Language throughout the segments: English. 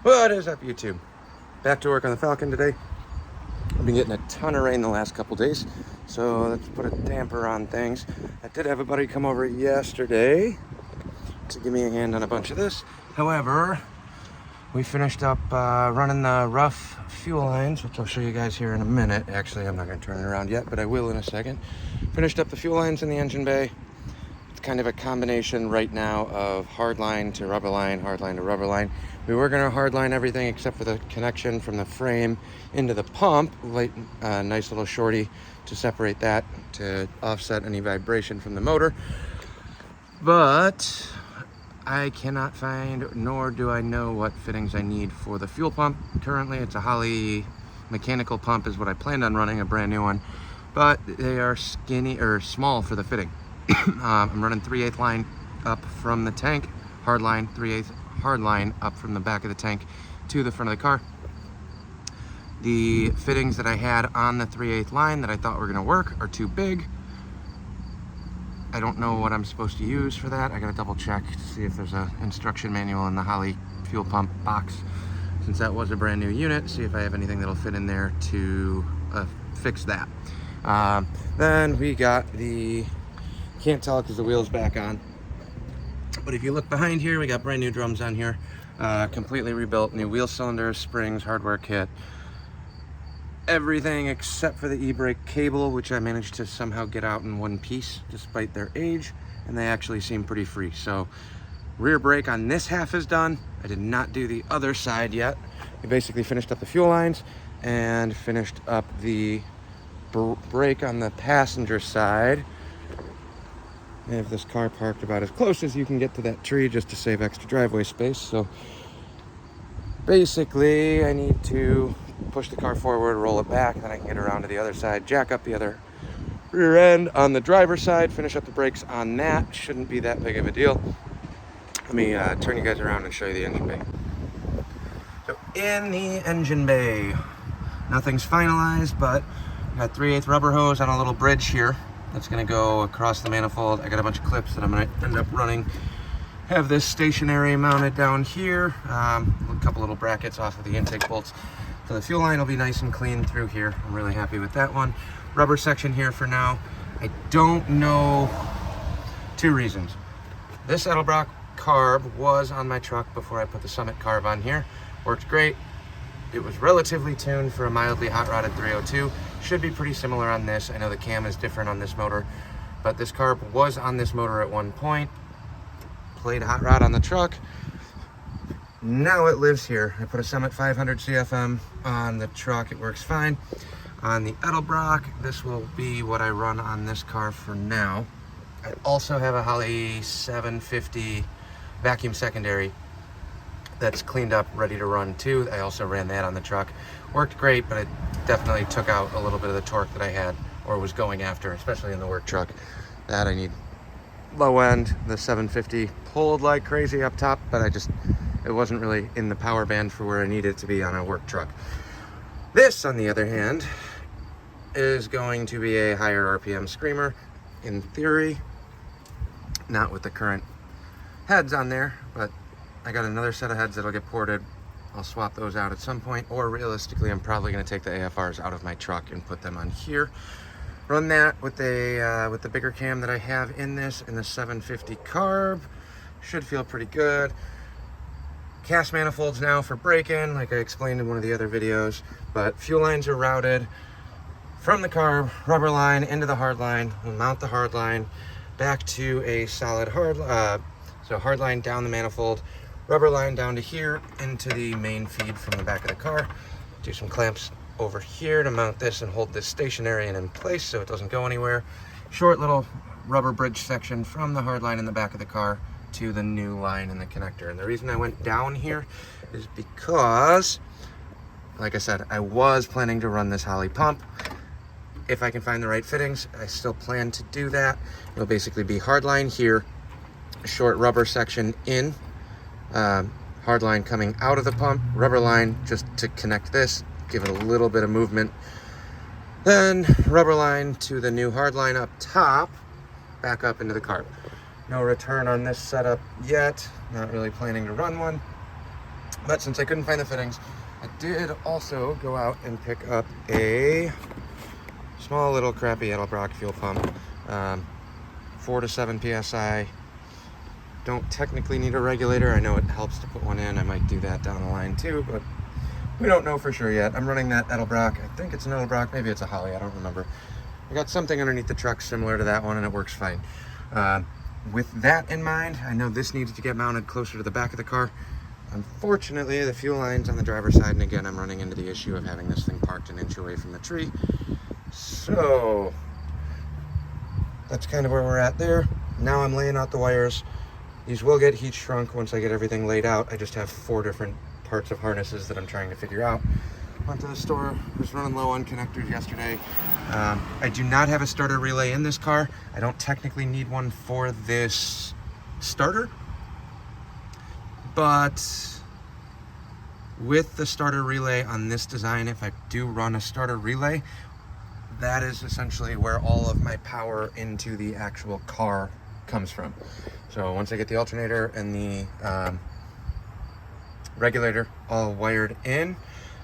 What is up, YouTube? Back to work on the Falcon today. I've been getting a ton of rain the last couple days, so let's put a damper on things. I did have a buddy come over yesterday to give me a hand on a bunch of this. However, we finished up running the rough fuel lines, which I'll show you guys here in a minute. Actually, I'm not going to turn it around yet, but I will in a second. Finished up the fuel lines in the engine bay. It's kind of a combination right now of hard line to rubber line, hard line to rubber line. We were going to hard line everything except for the connection from the frame into the pump. Nice little shorty to separate that to offset any vibration from the motor. But I cannot find, nor do I know what fittings I need for the fuel pump. Currently, it's a Holley mechanical pump is what I planned on running, a brand new one. But they are skinny or small for the fitting. I'm running 3/8 line up from the tank, hard line, 3/8 hard line up from the back of the tank to the front of the car. The fittings that I had on the 3/8 line that I thought were going to work are too big. I don't know what I'm supposed to use for that. I got to double check to see if there's an instruction manual in the Holley fuel pump box, since that was a brand new unit. See if I have anything that'll fit in there to fix that. Then we got the, can't tell because the wheel's back on, but if you look behind here, we got brand new drums on here, completely rebuilt, new wheel cylinders, springs, hardware kit, everything except for the e-brake cable, which I managed to somehow get out in one piece despite their age, and they actually seem pretty free. So rear brake on this half is done. I did not do the other side yet. We basically finished up the fuel lines and finished up the brake on the passenger side. I have this car parked about as close as you can get to that tree just to save extra driveway space. So basically I need to push the car forward, roll it back, then I can get around to the other side, jack up the other rear end on the driver's side, finish up the brakes on that. Shouldn't be that big of a deal. Let me turn you guys around and show you the engine bay. So in the engine bay, nothing's finalized, but I got 3/8 rubber hose on a little bridge here. That's going to go across the manifold. I got a bunch of clips that I'm going to end up running. Have this stationary mounted down here. A couple little brackets off of the intake bolts. So the fuel line will be nice and clean through here. I'm really happy with that one. Rubber section here for now. I don't know, two reasons. This Edelbrock carb was on my truck before I put the Summit carb on here. Worked great. It was relatively tuned for a mildly hot rodded 302. Should be pretty similar on this. I know the cam is different on this motor, but this carb was on this motor at one point. Played hot rod on the truck. Now it lives here. I put a Summit 500 CFM on the truck. It works fine. On the Edelbrock, this will be what I run on this car for now. I also have a Holley 750 vacuum secondary that's cleaned up, ready to run too. I also ran that on the truck. Worked great, but it definitely took out a little bit of the torque that I had or was going after, especially in the work truck. That I need low end. The 750 pulled like crazy up top, but it wasn't really in the power band for where I needed it to be on a work truck. This, on the other hand, is going to be a higher RPM screamer, in theory. Not with the current heads on there, but I got another set of heads that'll get ported. I'll swap those out at some point, or realistically, I'm probably going to take the AFRs out of my truck and put them on here. Run that with the bigger cam that I have in this, in the 750 carb. Should feel pretty good. Cast manifolds now for braking, like I explained in one of the other videos, but fuel lines are routed from the carb, rubber line into the hard line. We'll mount the hard line back to a solid so hard line down the manifold, rubber line down to here into the main feed from the back of the car. Do some clamps over here to mount this and hold this stationary and in place so it doesn't go anywhere. Short little rubber bridge section from the hard line in the back of the car to the new line in the connector. And the reason I went down here is because, like I said, I was planning to run this Holley pump. If I can find the right fittings, I still plan to do that. It'll basically be hard line here, short rubber section in, hard line coming out of the pump, rubber line just to connect this, give it a little bit of movement, then rubber line to the new hard line up top, back up into the carb. No return on this setup yet, not really planning to run one. But since I couldn't find the fittings, I did also go out and pick up a small little crappy Edelbrock fuel pump. 4 to 7 PSI. Don't technically need a regulator. I know it helps to put one in. I might do that down the line too, but we don't know for sure yet. I'm running that Edelbrock. I think it's an Edelbrock. Maybe it's a Holly. I don't remember. I got something underneath the truck similar to that one, and it works fine. With that in mind, I know this needs to get mounted closer to the back of the car. Unfortunately, the fuel line's on the driver's side, and again, I'm running into the issue of having this thing parked an inch away from the tree. So that's kind of where we're at there. Now I'm laying out the wires. These will get heat shrunk once I get everything laid out. I just have 4 different parts of harnesses that I'm trying to figure out. Went to the store, was running low on connectors yesterday. I do not have a starter relay in this car. I don't technically need one for this starter, but with the starter relay on this design, if I do run a starter relay, that is essentially where all of my power into the actual car comes from. So once I get the alternator and the regulator all wired in,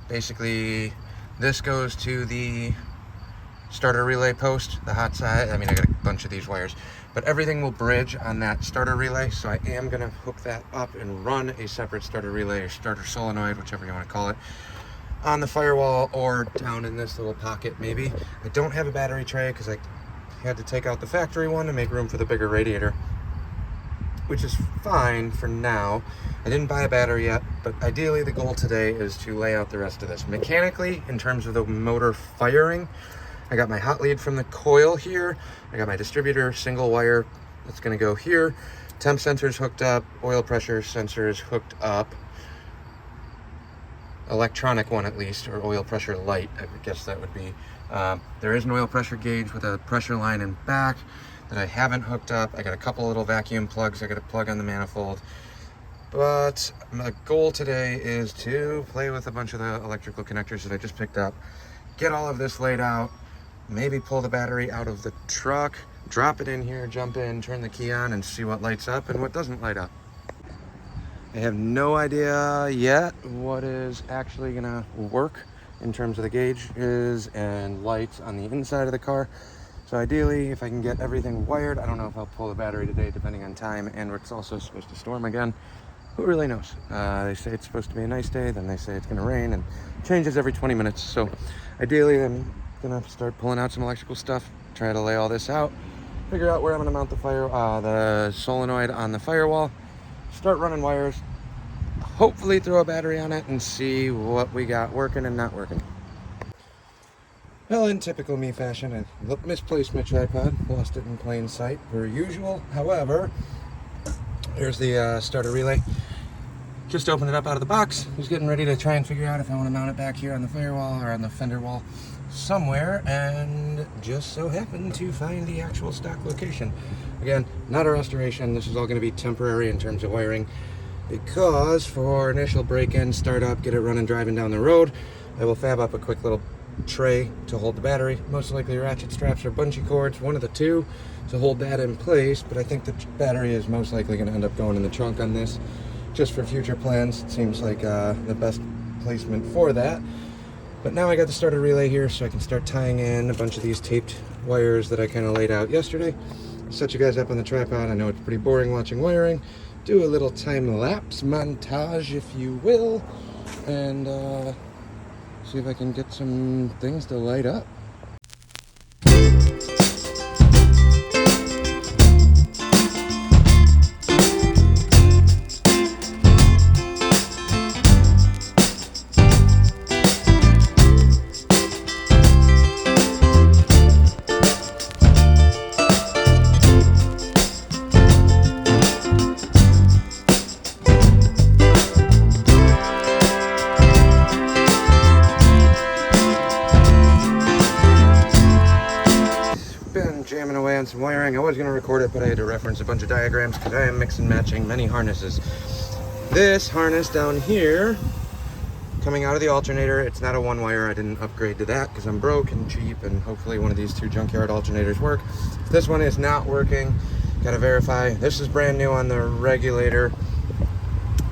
basically this goes to the starter relay post, the hot side. I mean, I got a bunch of these wires, but everything will bridge on that starter relay. So I am gonna hook that up and run a separate starter relay or starter solenoid, whichever you want to call it, on the firewall or down in this little pocket maybe. I don't have a battery tray because I had to take out the factory one to make room for the bigger radiator, which is fine for now. I didn't buy a battery yet, but ideally the goal today is to lay out the rest of this. Mechanically, in terms of the motor firing, I got my hot lead from the coil here. I got my distributor single wire that's gonna go here. Temp sensors hooked up, oil pressure sensors hooked up. Electronic one at least, or oil pressure light, I guess that would be. There is an oil pressure gauge with a pressure line in back that I haven't hooked up. I got a couple little vacuum plugs I got to plug on the manifold. But my goal today is to play with a bunch of the electrical connectors that I just picked up, get all of this laid out, maybe pull the battery out of the truck, drop it in here, jump in, turn the key on, and see what lights up and what doesn't light up. I have no idea yet what is actually gonna work in terms of the gauges and lights on the inside of the car. So ideally, if I can get everything wired, I don't know if I'll pull the battery today depending on time, and it's also supposed to storm again. Who really knows? They say it's supposed to be a nice day, then they say it's gonna rain, and changes every 20 minutes. So ideally, I'm gonna start pulling out some electrical stuff, try to lay all this out, figure out where I'm gonna mount the solenoid on the firewall, start running wires, hopefully throw a battery on it and see what we got working and not working. Well, in typical me fashion, I misplaced my tripod, lost it in plain sight per usual. However, here's the starter relay. Just opened it up out of the box. Was getting ready to try and figure out if I want to mount it back here on the firewall or on the fender wall somewhere, and just so happened to find the actual stock location. Again, not a restoration. This is all going to be temporary in terms of wiring, because for initial break-in, start up, get it running, driving down the road, I will fab up a quick little tray to hold the battery, most likely ratchet straps or bungee cords, one of the two, to hold that in place. But I think the battery is most likely going to end up going in the trunk on this, just for future plans. It seems like the best placement for that. But now I got the starter relay here, so I can start tying in a bunch of these taped wires that I kind of laid out yesterday. Set you guys up on the tripod. I know it's pretty boring watching wiring. Do a little time-lapse montage, if you will, and see if I can get some things to light up. Jamming away on some wiring. I was going to record it, but I had to reference a bunch of diagrams because I am mixing and matching many harnesses. This harness down here, coming out of the alternator, it's not a one wire. I didn't upgrade to that because I'm broke and cheap, and hopefully one of these 2 junkyard alternators work. If this one is not working, got to verify. This is brand new on the regulator.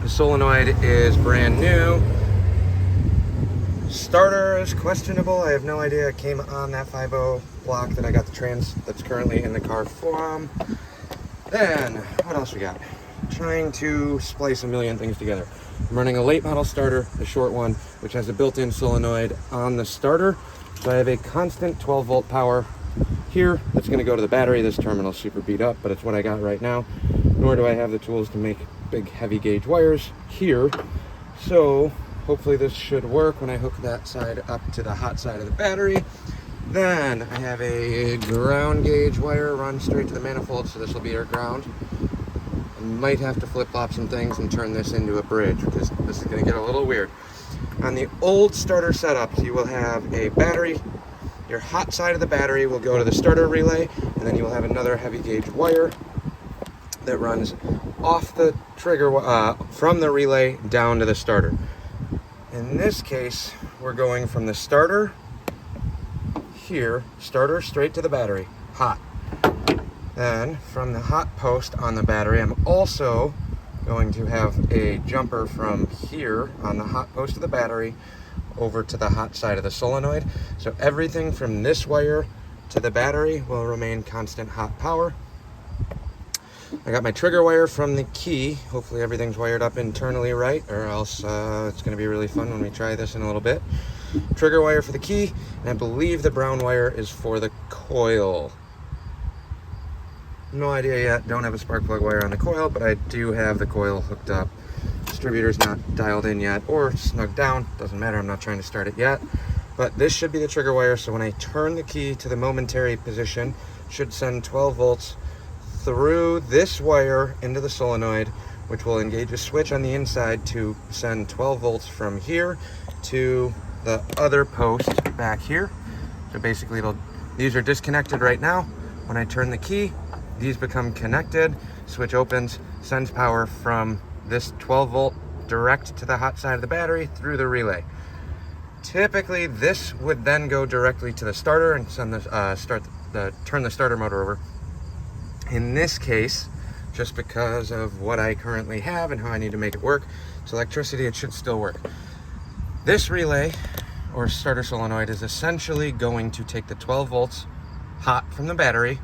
The solenoid is brand new. Starter is questionable. I have no idea. It came on that 5.0 block that I got the trans that's currently in the car from. Then, what else we got? Trying to splice a million things together. I'm running a late model starter, the short one, which has a built-in solenoid on the starter. So I have a constant 12 volt power here that's going to go to the battery. This terminal's super beat up, but it's what I got right now. Nor do I have the tools to make big heavy gauge wires here. So hopefully this should work when I hook that side up to the hot side of the battery. Then I have a ground gauge wire run straight to the manifold, so this will be our ground. I might have to flip-flop some things and turn this into a bridge, because this is going to get a little weird. On the old starter setups, you will have a battery. Your hot side of the battery will go to the starter relay, and then you will have another heavy gauge wire that runs off the trigger from the relay down to the starter. In this case, we're going from the starter here, starter straight to the battery, hot. Then from the hot post on the battery, I'm also going to have a jumper from here on the hot post of the battery over to the hot side of the solenoid. So everything from this wire to the battery will remain constant hot power. I got my trigger wire from the key. Hopefully everything's wired up internally right, or else it's going to be really fun when we try this in a little bit. Trigger wire for the key, and I believe the brown wire is for the coil. No idea yet. Don't have a spark plug wire on the coil, but I do have the coil hooked up. Distributor's not dialed in yet or snugged down. Doesn't matter. I'm not trying to start it yet. But this should be the trigger wire, so when I turn the key to the momentary position, should send 12 volts through this wire into the solenoid, which will engage a switch on the inside to send 12 volts from here to the other post back here. So basically these are disconnected right now. When I turn the key, these become connected, switch opens, sends power from this 12 volt direct to the hot side of the battery through the relay. Typically this would then go directly to the starter and send the turn the starter motor over. In this case, just because of what I currently have and how I need to make it work, it's electricity, it should still work. This relay or starter solenoid is essentially going to take the 12 volts hot from the battery.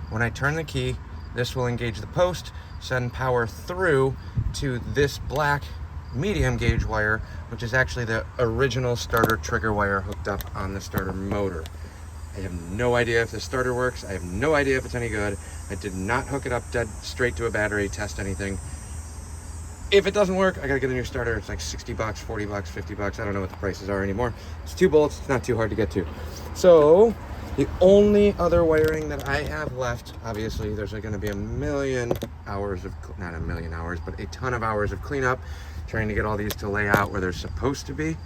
When I turn the key, this will engage the post, send power through to this black medium gauge wire, which is actually the original starter trigger wire hooked up on the starter motor. I have no idea if the starter works. I have no idea if it's any good. I did not hook it up dead straight to a battery, test anything. If it doesn't work, I gotta get a new starter. It's like 60 bucks, 40 bucks, 50 bucks. I don't know what the prices are anymore. It's 2 bolts, it's not too hard to get to. So the only other wiring that I have left, obviously there's gonna be a million hours of, not a million hours, but a ton of hours of cleanup, trying to get all these to lay out where they're supposed to be.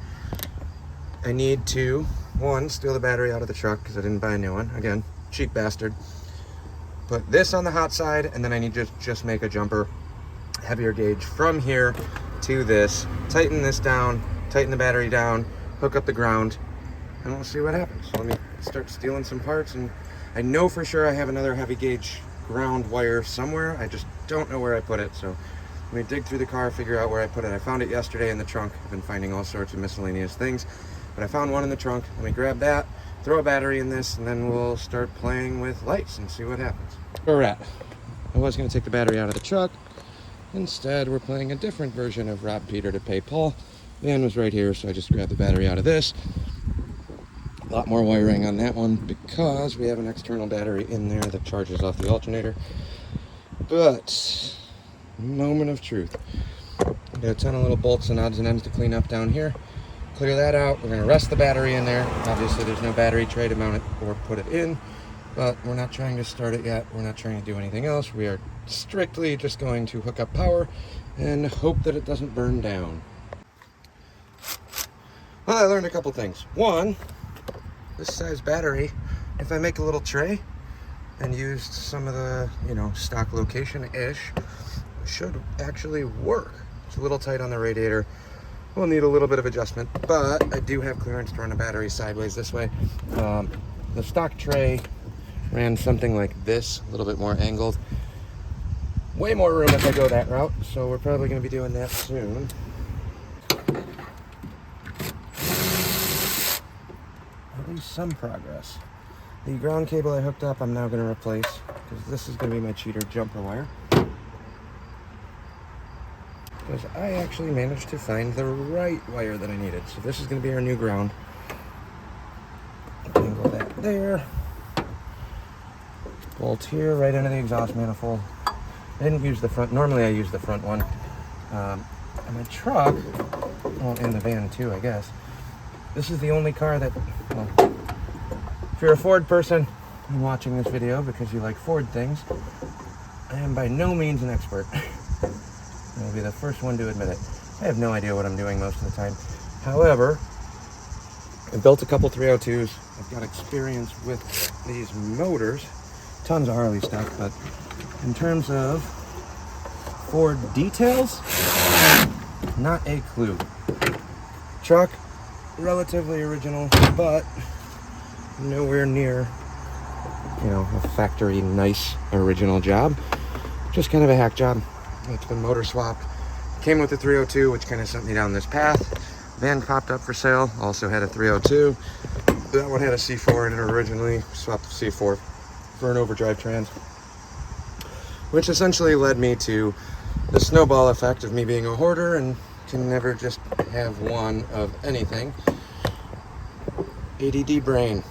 I need to, one, steal the battery out of the truck because I didn't buy a new one. Again, cheap bastard. Put this on the hot side, and then I need to just make a jumper, heavier gauge from here to this. Tighten this down, tighten the battery down, hook up the ground, and we'll see what happens. So let me start stealing some parts, and I know for sure I have another heavy gauge ground wire somewhere. I just don't know where I put it, so let me dig through the car, figure out where I put it. I found it yesterday in the trunk. I've been finding all sorts of miscellaneous things, but I found one in the trunk. Let me grab that, throw a battery in this, and then we'll start playing with lights and see what happens. Where we're at. I was going to take the battery out of the truck. Instead, we're playing a different version of Rob Peter to pay Paul. The end was right here, so I just grabbed the battery out of this. A lot more wiring on that one because we have an external battery in there that charges off the alternator. But, moment of truth. Got a ton of little bolts and odds and ends to clean up down here. Clear that out. We're going to rest the battery in there. Obviously, there's no battery tray to mount it or put it in, but we're not trying to start it yet. We're not trying to do anything else. We are strictly just going to hook up power and hope that it doesn't burn down. Well, I learned a couple things. One, this size battery, if I make a little tray and used some of the, stock location-ish, should actually work. It's a little tight on the radiator. We'll need a little bit of adjustment, but I do have clearance to run a battery sideways this way. The stock tray ran something like this, a little bit more angled. way more room if I go that route, so we're probably going to be doing that soon. At least some progress. The ground cable I hooked up, I'm now going to replace, because this is going to be my cheater jumper wire. Because I actually managed to find the right wire that I needed. So this is going to be our new ground. Angle that there. Bolt here, right into the exhaust manifold. I didn't use the front. Normally I use the front one. And my truck, well, and the van too, I guess. This is the only car that, well, if you're a Ford person and watching this video because you like Ford things, I am by no means an expert. I'll be the first one to admit it. I have no idea what I'm doing most of the time. However, I built a couple 302s. I've got experience with these motors. Tons of Harley stuff, but in terms of Ford details, not a clue. Truck, relatively original, but nowhere near, you know, a factory nice original job. Just kind of a hack job. It's been motor swapped. Came with the 302, which kind of sent me down this path. Van popped up for sale. Also had a 302. That one had a C4 in it originally. Swapped the C4 for an overdrive trans, which essentially led me to the snowball effect of me being a hoarder and can never just have one of anything. ADD brain.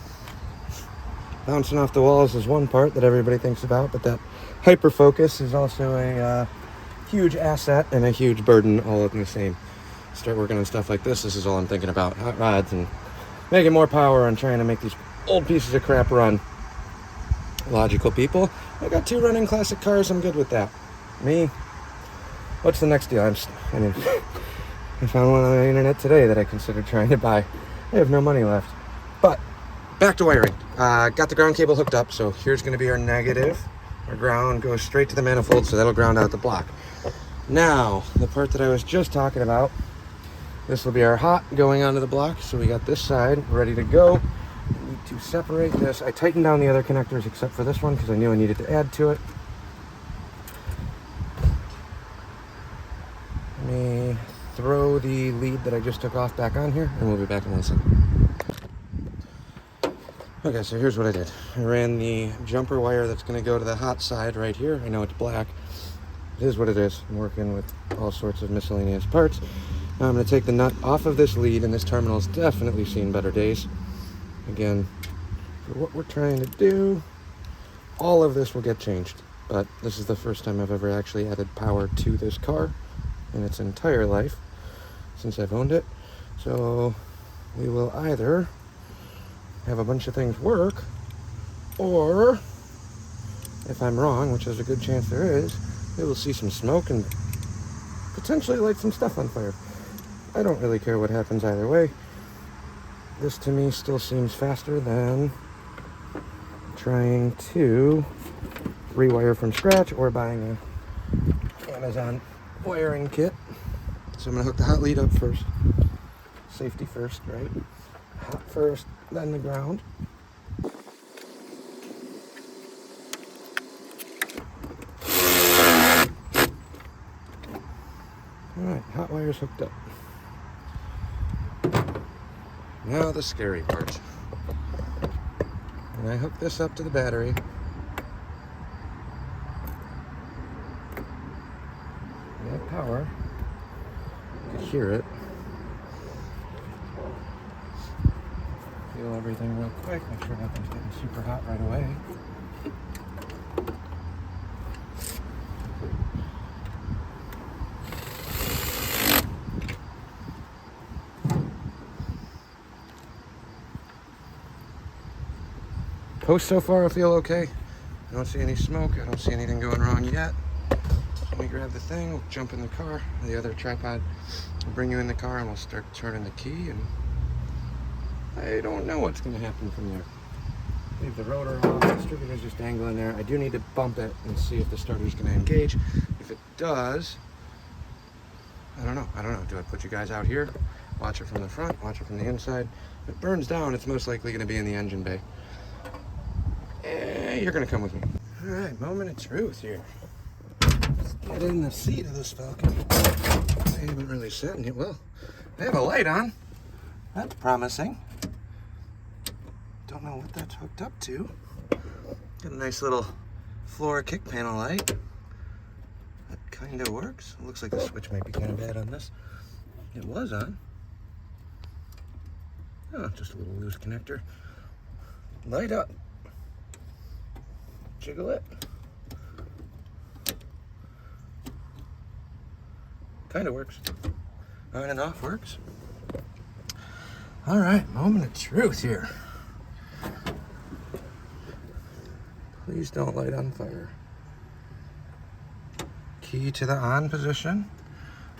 Bouncing off the walls is one part that everybody thinks about, but that hyper focus is also a huge asset and a huge burden all in the same. Start working on stuff like this is all I'm thinking about. Hot rods and making more power and trying to make these old pieces of crap run. Logical people. I got 2 running classic cars. I'm good with that. Me, what's the next deal? I found one on the internet today that I considered trying to buy. I have no money left. But back to wiring. Got the ground cable hooked up, so here's going to be our negative. Our ground goes straight to the manifold, so that'll ground out the block. Now, the part that I was just talking about, this will be our hot going onto the block. So we got this side ready to go. I need to separate this. I tightened down the other connectors except for this one because I knew I needed to add to it. Let me throw the lead that I just took off back on here, and we'll be back in 1 second. Okay, so here's what I did. I ran the jumper wire that's going to go to the hot side right here. I know it's black. It is what it is. I'm working with all sorts of miscellaneous parts. Now I'm going to take the nut off of this lead, and this terminal's definitely seen better days. Again, for what we're trying to do, all of this will get changed. But this is the first time I've ever actually added power to this car in its entire life since I've owned it. So we will either have a bunch of things work, or if I'm wrong, which there's a good chance there is, we will see some smoke and potentially light some stuff on fire. I don't really care what happens either way. This to me still seems faster than trying to rewire from scratch or buying an Amazon wiring kit. So I'm going to hook the hot lead up first. Safety first, right? Hot first, then the ground. Alright, hot wire's hooked up. Now the scary part. When I hook this up to the battery, we have power. You can hear it. Feel everything real quick. Make sure nothing's getting super hot right away. Post so far I feel okay. I don't see any smoke. I don't see anything going wrong yet. Let me grab the thing. We'll jump in the car. The other tripod will bring you in the car and we'll start turning the key. And I don't know what's going to happen from there. Leave the rotor off. The distributor's just dangling there. I do need to bump it and see if the starter's going to engage. If it does, I don't know. Do I put you guys out here? Watch it from the front. Watch it from the inside. If it burns down, it's most likely going to be in the engine bay. You're gonna come with me. All right, moment of truth here. get in the seat of this Falcon. I haven't really sat in it. Well, I have a light on. That's promising. Don't know what that's hooked up to. Got a nice little floor kick panel light. That kind of works. It looks like the switch might be kind of bad on this. It was on. Oh, just a little loose connector. Light up. Jiggle it. Kind of works. On and off works. All right, moment of truth here. Please don't light on fire. Key to the on position.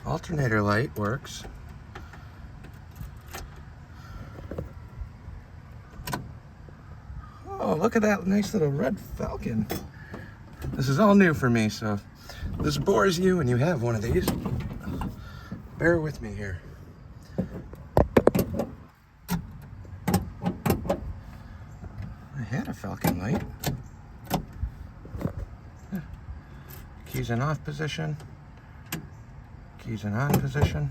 Alternator light works. Oh, look at that nice little red Falcon. This is all new for me, so if this bores you and you have one of these, bear with me here. I had a Falcon light. Keys in off position. Keys in on position.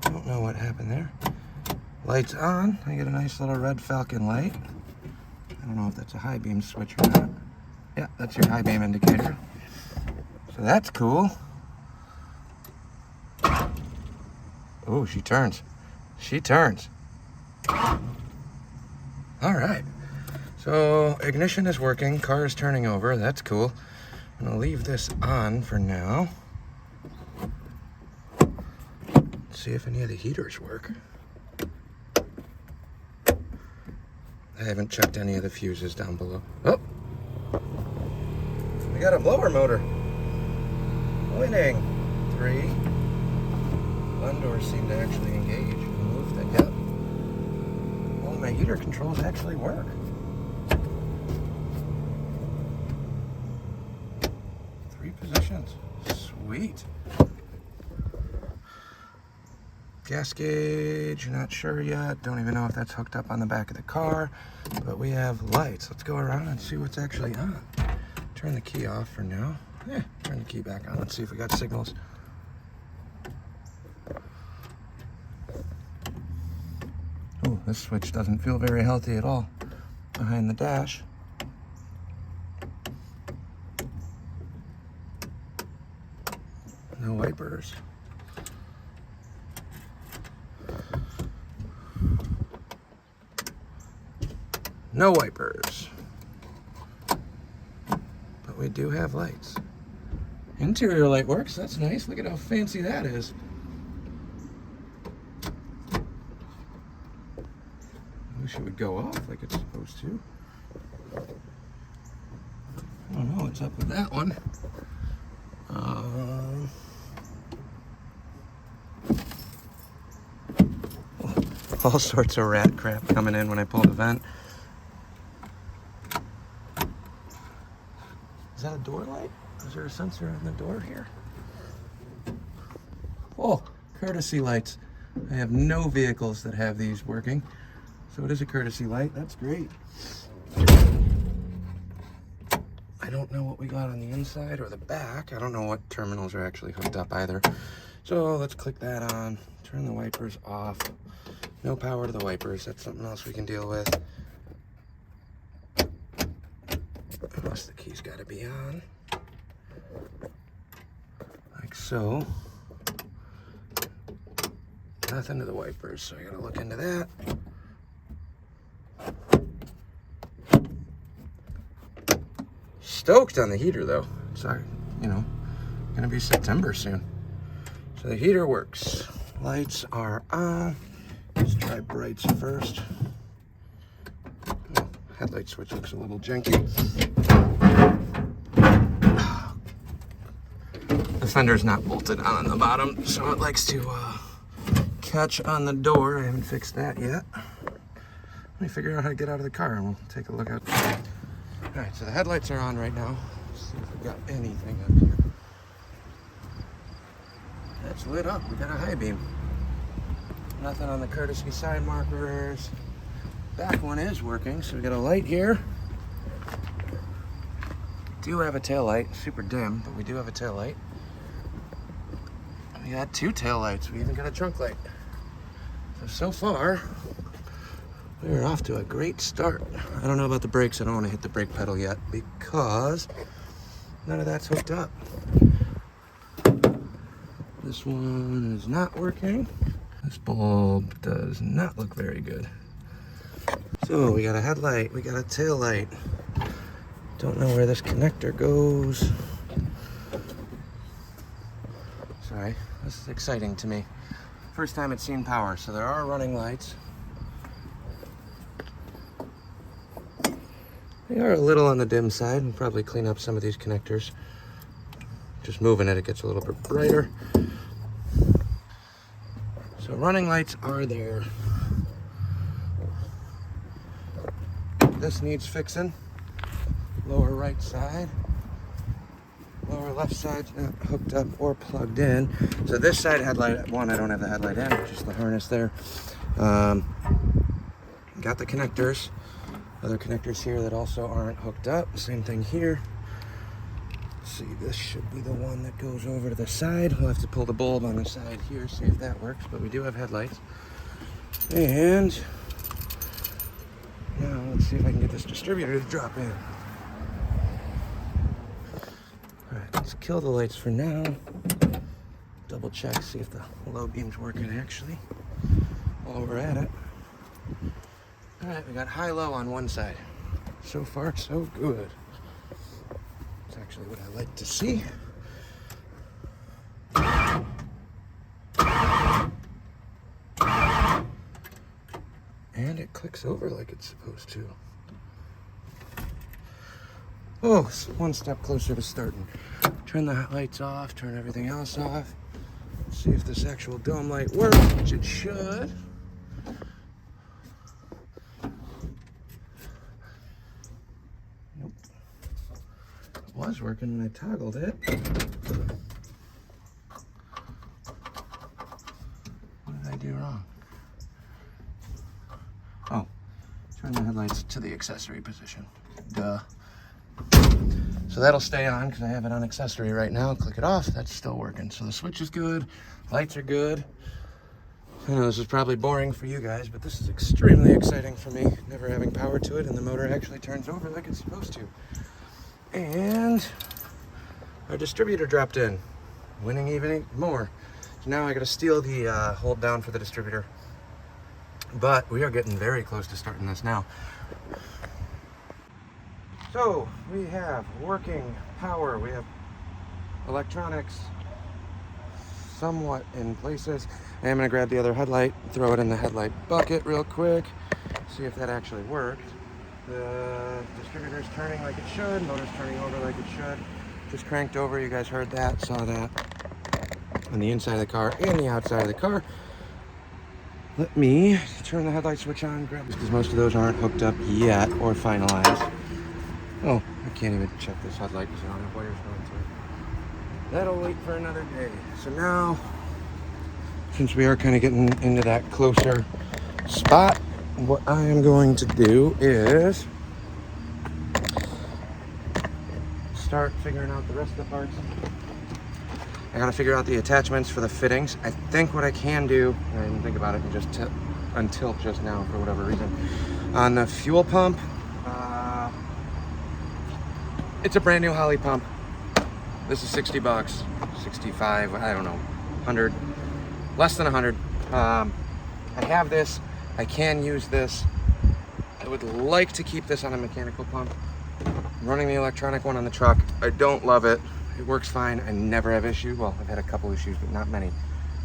Don't know what happened there. Lights on. I get a nice little red Falcon light. I don't know if that's a high beam switch or not. Yeah, that's your high beam indicator. So that's cool. Oh, she turns. She turns. All right. So ignition is working. Car is turning over. That's cool. I'm gonna leave this on for now. Let's see if any of the heaters work. I haven't checked any of the fuses down below. Oh! We got a blower motor. Winning. 3. One doors seem to actually engage. Move that. Yep. Well, my heater controls actually work. Positions. Sweet. Gas gauge, not sure yet. Don't even know if that's hooked up on the back of the car, but we have lights. Let's go around and see what's actually on. Turn the key off for now. Turn the key back on. Let's see if we got signals. Oh, this switch doesn't feel very healthy at all behind the dash. No wipers. No wipers. But we do have lights. Interior light works. That's nice. Look at how fancy that is. I wish it would go off like it's supposed to. I don't know what's up with that one. All sorts of rat crap coming in when I pull the vent. Is that a door light? Is there a sensor on the door here? Oh, courtesy lights. I have no vehicles that have these working. So it is a courtesy light. That's great. I don't know what we got on the inside or the back. I don't know what terminals are actually hooked up either. So let's click that on. Turn the wipers off. No power to the wipers. That's something else we can deal with. Unless the key's got to be on. Like so. Nothing to the wipers, so I got to look into that. Stoked on the heater though. It's, you know, gonna be September soon. So the heater works. Lights are on. Let's try brights first. Oh, headlight switch looks a little janky. The fender's not bolted on the bottom, so it likes to catch on the door. I haven't fixed that yet. Let me figure out how to get out of the car and we'll take a look at. All right, so the headlights are on right now. Let's see if we got anything up here. That's lit up. We got a high beam. Nothing on the courtesy side markers. Back one is working, so we got a light here. do have a tail light, super dim, but we do have a tail light. We got 2 tail lights. We even got a trunk light. So far, we're off to a great start. I don't know about the brakes. I don't want to hit the brake pedal yet because none of that's hooked up. This one is not working. This bulb does not look very good. So we got a headlight, we got a tail light. Don't know where this connector goes. Sorry, this is exciting to me. First time it's seen power, so there are running lights. They are a little on the dim side. We'll probably clean up some of these connectors. Just moving it, it gets a little bit brighter. So running lights are there. This needs fixing. Lower right side. Lower left side's not hooked up or plugged in. So this side headlight, one, I don't have the headlight in, just the harness there. Got the connectors. Other connectors here that also aren't hooked up. Same thing here. Let's see, this should be the one that goes over to the side. We'll have to pull the bulb on the side here, see if that works, but we do have headlights. And now let's see if I can get this distributor to drop in. Alright, let's kill the lights for now. Double check, see if the low beam's working actually while we're at it. Alright, we got high-low on one side. So far, so good. That's actually what I like to see. And it clicks over like it's supposed to. Oh, one step closer to starting. Turn the lights off, turn everything else off. See if this actual dome light works, which it should. Nope. It was working when I toggled it. What did I do wrong? Oh, turn the headlights to the accessory position. Duh. So that'll stay on because I have it on accessory right now. Click it off, that's still working. So the switch is good, lights are good. I know this is probably boring for you guys, but this is extremely exciting for me, never having power to it, and the motor actually turns over like it's supposed to. And our distributor dropped in, winning even more. So now I gotta steal the hold down for the distributor. But we are getting very close to starting this now. So we have working power, we have electronics somewhat in places. I am gonna grab the other headlight, throw it in the headlight bucket real quick, see if that actually worked. The distributor's turning like it should, motor's turning over like it should. Just cranked over, you guys heard that, saw that on the inside of the car and the outside of the car. Let me turn the headlight switch on, grab this, because most of those aren't hooked up yet or finalized. Oh, I can't even check this headlight because I don't have wires going through it. That'll wait for another day. So now, since we are kind of getting into that closer spot, what I am going to do is start figuring out the rest of the parts. I gotta figure out the attachments for the fittings. I think what I can do, I didn't think about it until just now for whatever reason. On the fuel pump, it's a brand new Holley pump. This is 60 bucks, 65, I don't know, 100, less than 100. I have this, I can use this. I would like to keep this on a mechanical pump. I'm running the electronic one on the truck. I don't love it. It works fine. I never have issues. Well, I've had a couple issues, but not many.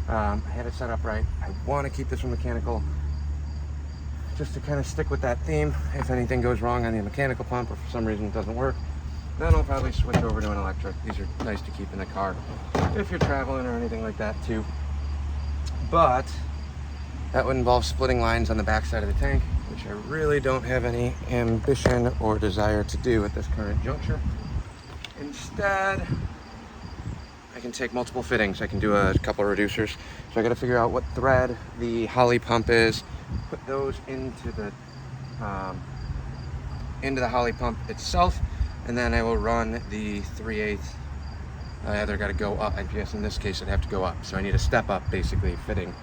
I had it set up right. I want to keep this one mechanical just to kind of stick with that theme. If anything goes wrong on the mechanical pump or for some reason it doesn't work, then I'll probably switch over to an electric. These are nice to keep in the car if you're traveling or anything like that too. But that would involve splitting lines on the back side of the tank, which I really don't have any ambition or desire to do at this current juncture. Instead, I can take multiple fittings. I can do a couple of reducers. So I got to figure out what thread the Holley pump is, put those into the Holley pump itself, and then I will run the 3/8. I either got to go up, I guess in this case I'd have to go up, so I need a step up basically fitting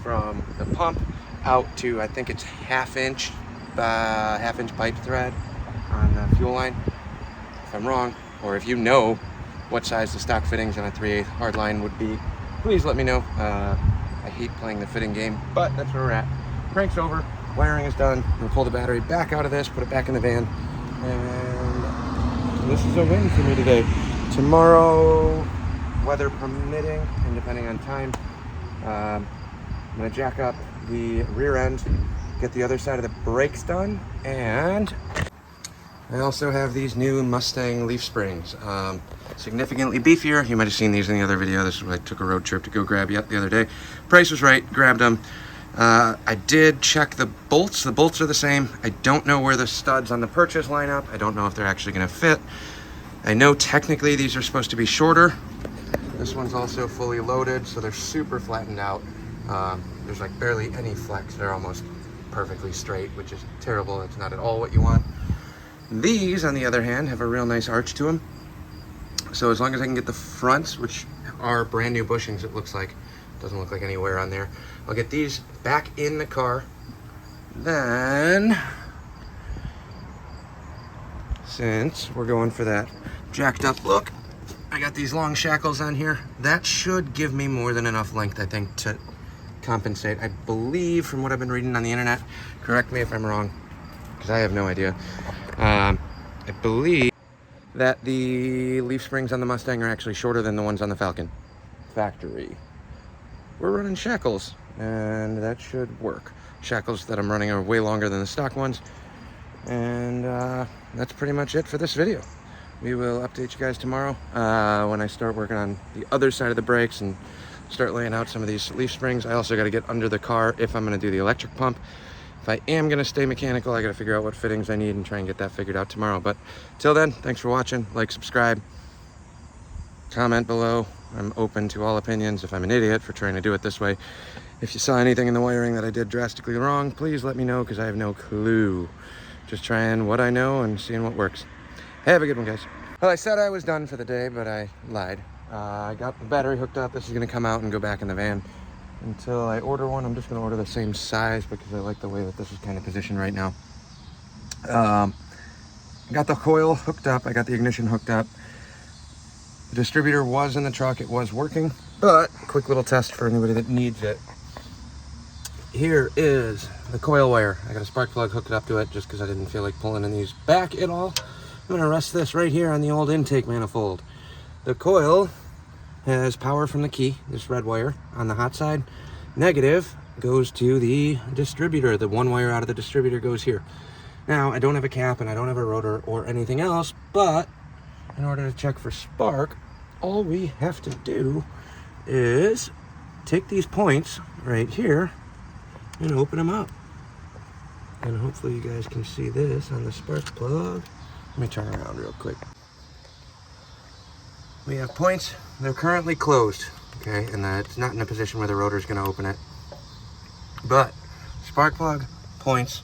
from the pump out to, I think it's half-inch pipe thread on the fuel line. If I'm wrong, or if you know what size the stock fittings on a 3/8 hard line would be, please let me know. I hate playing the fitting game, but that's where we're at. Crank's over, wiring is done. I'm gonna pull the battery back out of this, put it back in the van, and this is a win for me today. Tomorrow, weather permitting, and depending on time, I'm gonna jack up the rear end, get the other side of the brakes done, and I also have these new Mustang leaf springs. Significantly beefier. You might have seen these in the other video. This is what I took a road trip to go grab yet the other day. Price was right, grabbed them. I did check the bolts. The bolts are the same. I don't know where the studs on the purchase line up. I don't know if they're actually gonna fit. I know technically these are supposed to be shorter. This one's also fully loaded, so they're super flattened out. There's like barely any flex. They're almost perfectly straight, which is terrible. It's not at all what you want. These, on the other hand, have a real nice arch to them. So as long as I can get the fronts, which are brand new bushings, it looks like, doesn't look like any wear on there, I'll get these back in the car. Then, since we're going for that jacked up look, I got these long shackles on here. That should give me more than enough length, I think, to compensate. I believe, from what I've been reading on the internet, correct me if I'm wrong, because I have no idea. I believe that the leaf springs on the Mustang are actually shorter than the ones on the Falcon factory. We're running shackles, and that should work. Shackles that I'm running are way longer than the stock ones. And that's pretty much it for this video. We will update you guys tomorrow when I start working on the other side of the brakes and start laying out some of these leaf springs. I also got to get under the car if I'm going to do the electric pump. If I am going to stay mechanical, I got to figure out what fittings I need and try and get that figured out tomorrow. But till then, thanks for watching. Like, subscribe, comment below. I'm open to all opinions. If I'm an idiot for trying to do it this way, if you saw anything in the wiring that I did drastically wrong, please let me know, because I have no clue. Just trying what I know and seeing what works. Have a good one, guys. Well, I said I was done for the day, but I lied. I got the battery hooked up. This is going to come out and go back in the van. Until I order one, I'm just going to order the same size because I like the way that this is kind of positioned right now. Got the coil hooked up. I got the ignition hooked up. The distributor was in the truck. It was working, but quick little test for anybody that needs it. Here is the coil wire. I got a spark plug hooked up to it just because I didn't feel like pulling in these back at all. I'm going to rest this right here on the old intake manifold. The coil has power from the key, this red wire on the hot side. Negative goes to the distributor. The one wire out of the distributor goes here. Now, I don't have a cap and I don't have a rotor or anything else, but in order to check for spark, all we have to do is take these points right here and open them up. And hopefully you guys can see this on the spark plug. Let me turn around real quick. We have points. They're currently closed, okay, and it's not in a position where the rotor is going to open it. But spark plug, points,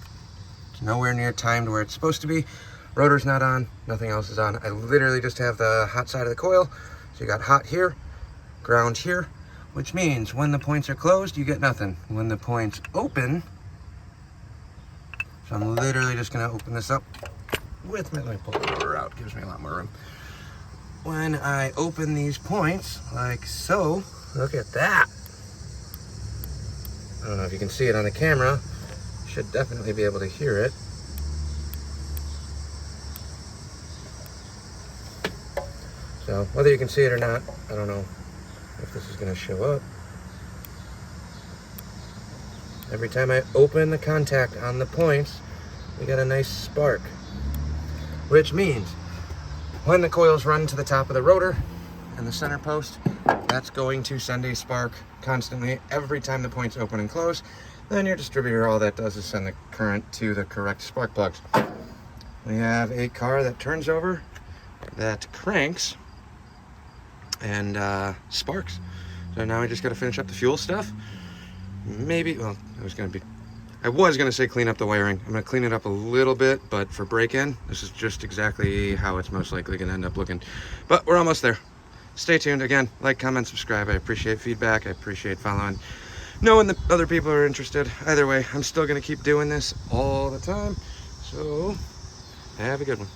it's nowhere near timed where it's supposed to be. Rotor's not on, nothing else is on. I literally just have the hot side of the coil. So you got hot here, ground here, which means when the points are closed, you get nothing. When the points open, so I'm literally just going to open this up with me. Let me pull the rotor out, gives me a lot more room. When I open these points, like so, look at that. I don't know if you can see it on the camera. Should definitely be able to hear it. So, whether you can see it or not, I don't know if this is going to show up. Every time I open the contact on the points, we get a nice spark. Which means when the coils run to the top of the rotor and the center post, that's going to send a spark constantly every time the points open and close. Then your distributor, all that does is send the current to the correct spark plugs. We have a car that turns over, that cranks, and sparks. So now I just got to finish up the fuel stuff. Maybe, well, I was going to be I was gonna say clean up the wiring. I'm gonna clean it up a little bit, but for break-in, this is just exactly how it's most likely gonna end up looking. But we're almost there. Stay tuned. Again, like, comment, subscribe. I appreciate feedback. I appreciate following, knowing that other people are interested. Either way, I'm still gonna keep doing this all the time. So have a good one.